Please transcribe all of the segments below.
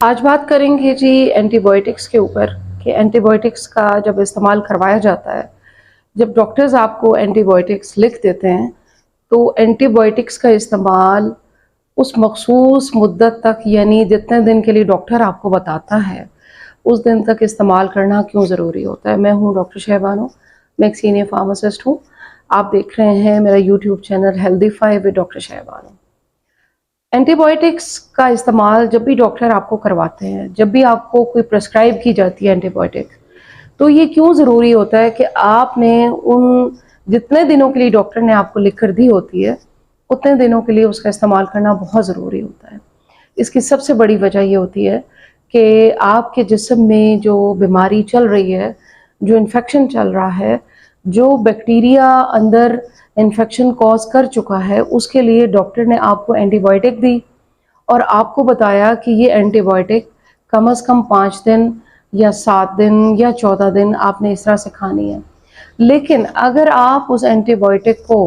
आज बात करेंगे जी एंटीबायोटिक्स के ऊपर कि एंटीबायोटिक्स का जब इस्तेमाल करवाया जाता है, जब डॉक्टर्स आपको एंटीबायोटिक्स लिख देते हैं, तो एंटीबायोटिक्स का इस्तेमाल उस मखसूस मुद्दत तक यानी जितने दिन के लिए डॉक्टर आपको बताता है, उस दिन तक इस्तेमाल करना क्यों ज़रूरी होता है। मैं हूँ डॉक्टर शहबानो, मैं एक सीनियर फार्मासिस्ट हूँ। आप देख रहे हैं मेरा YouTube channel Healthify with doctor Shahbano. Antibiotics का इस्तेमाल जब भी डॉक्टर आपको करवाते हैं, जब भी आपको कोई प्रिस्क्राइब की जाती है एंटीबायोटिक, तो ये क्यों ज़रूरी होता है कि आपने उन जितने दिनों के लिए डॉक्टर ने आपको लिख कर दी होती है, उतने दिनों के लिए उसका इस्तेमाल करना बहुत ज़रूरी होता है। इसकी सबसे बड़ी वजह ये होती है कि आपके जिस्म में जो बीमारी चल रही है, जो इन्फेक्शन चल रहा है, जो बैक्टीरिया अंदर इन्फेक्शन कॉज कर चुका है, उसके लिए डॉक्टर ने आपको एंटीबायोटिक दी और आपको बताया कि ये एंटीबायोटिक कम से कम 5 दिन या 7 दिन या 14 दिन आपने इस तरह से खानी है। लेकिन अगर आप उस एंटीबायोटिक को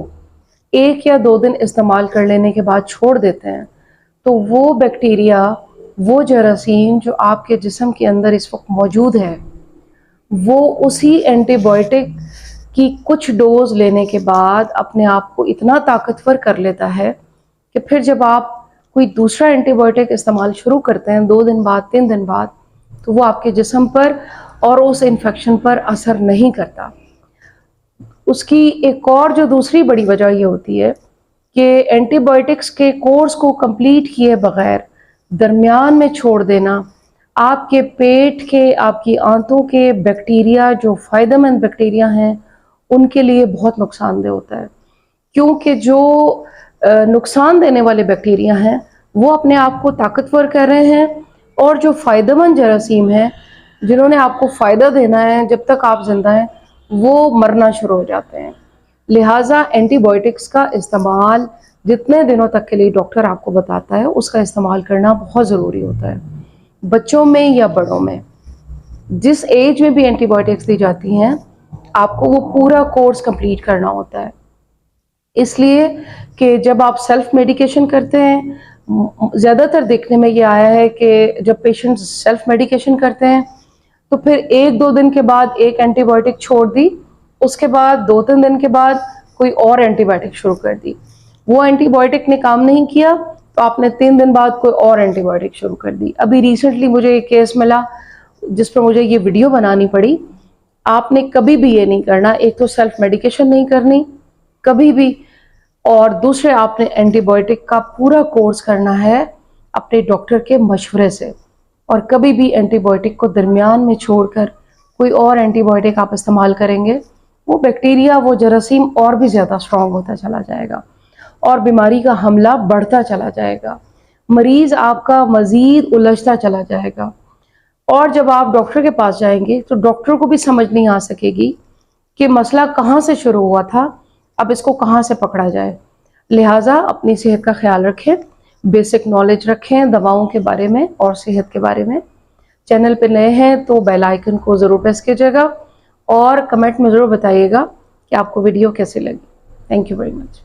1 या 2 दिन इस्तेमाल कर लेने के बाद छोड़ देते हैं, तो वो बैक्टीरिया, वो जरासीम जो आपके जिस्म के अंदर इस वक्त मौजूद है, वो उसी एंटीबायोटिक की कुछ डोज लेने के बाद अपने आप को इतना ताकतवर कर लेता है कि फिर जब आप कोई दूसरा एंटीबायोटिक इस्तेमाल शुरू करते हैं 2 दिन बाद, 3 दिन बाद, तो वो आपके जिस्म पर और उस इन्फेक्शन पर असर नहीं करता। उसकी एक और जो दूसरी बड़ी वजह ये होती है कि एंटीबायोटिक्स के कोर्स को कंप्लीट किए बगैर दरमियान में छोड़ देना आपके पेट के, आपकी आंतों के बैक्टीरिया, जो फ़ायदेमंद बैक्टीरिया हैं, उनके लिए बहुत नुकसानदेह होता है। क्योंकि जो नुकसान देने वाले बैक्टीरिया हैं, वो अपने आप को ताकतवर कर रहे हैं और जो फ़ायदेमंद जरासीम हैं, जिन्होंने आपको फ़ायदा देना है जब तक आप ज़िंदा हैं, वो मरना शुरू हो जाते हैं। लिहाजा एंटीबायोटिक्स का इस्तेमाल जितने दिनों तक के लिए डॉक्टर आपको बताता है, उसका इस्तेमाल करना बहुत ज़रूरी होता है। बच्चों में या बड़ों में, जिस एज में भी एंटीबायोटिक्स दी जाती हैं, आपको वो पूरा कोर्स कंप्लीट करना होता है। इसलिए कि जब आप सेल्फ मेडिकेशन करते हैं, ज़्यादातर देखने में ये आया है कि जब पेशेंट्स सेल्फ मेडिकेशन करते हैं, तो फिर 1-2 दिन के बाद एक एंटीबायोटिक छोड़ दी, उसके बाद 2-3 दिन के बाद कोई और एंटीबायोटिक शुरू कर दी। वो एंटीबायोटिक ने काम नहीं किया, तो आपने 3 दिन बाद कोई और एंटीबायोटिक शुरू कर दी। अभी रिसेंटली मुझे एक केस मिला, जिस पर मुझे ये वीडियो बनानी पड़ी। आपने कभी भी ये नहीं करना, एक तो सेल्फ मेडिकेशन नहीं करनी कभी भी, और दूसरे आपने एंटीबायोटिक का पूरा कोर्स करना है अपने डॉक्टर के मशवरे से। और कभी भी एंटीबायोटिक को दरमियान में छोड़कर कोई और एंटीबायोटिक आप इस्तेमाल करेंगे, वो बैक्टीरिया, वो जरासीम और भी ज़्यादा स्ट्रॉन्ग होता चला जाएगा और बीमारी का हमला बढ़ता चला जाएगा। मरीज़ आपका मज़ीद उलझता चला जाएगा और जब आप डॉक्टर के पास जाएंगे तो डॉक्टर को भी समझ नहीं आ सकेगी कि मसला कहाँ से शुरू हुआ था, अब इसको कहाँ से पकड़ा जाए। लिहाजा अपनी सेहत का ख्याल रखें, बेसिक नॉलेज रखें दवाओं के बारे में और सेहत के बारे में। चैनल पे नए हैं तो बेल आइकन को ज़रूर प्रेस कीजिएगा और कमेंट में ज़रूर बताइएगा कि आपको वीडियो कैसी लगी। Thank you very much.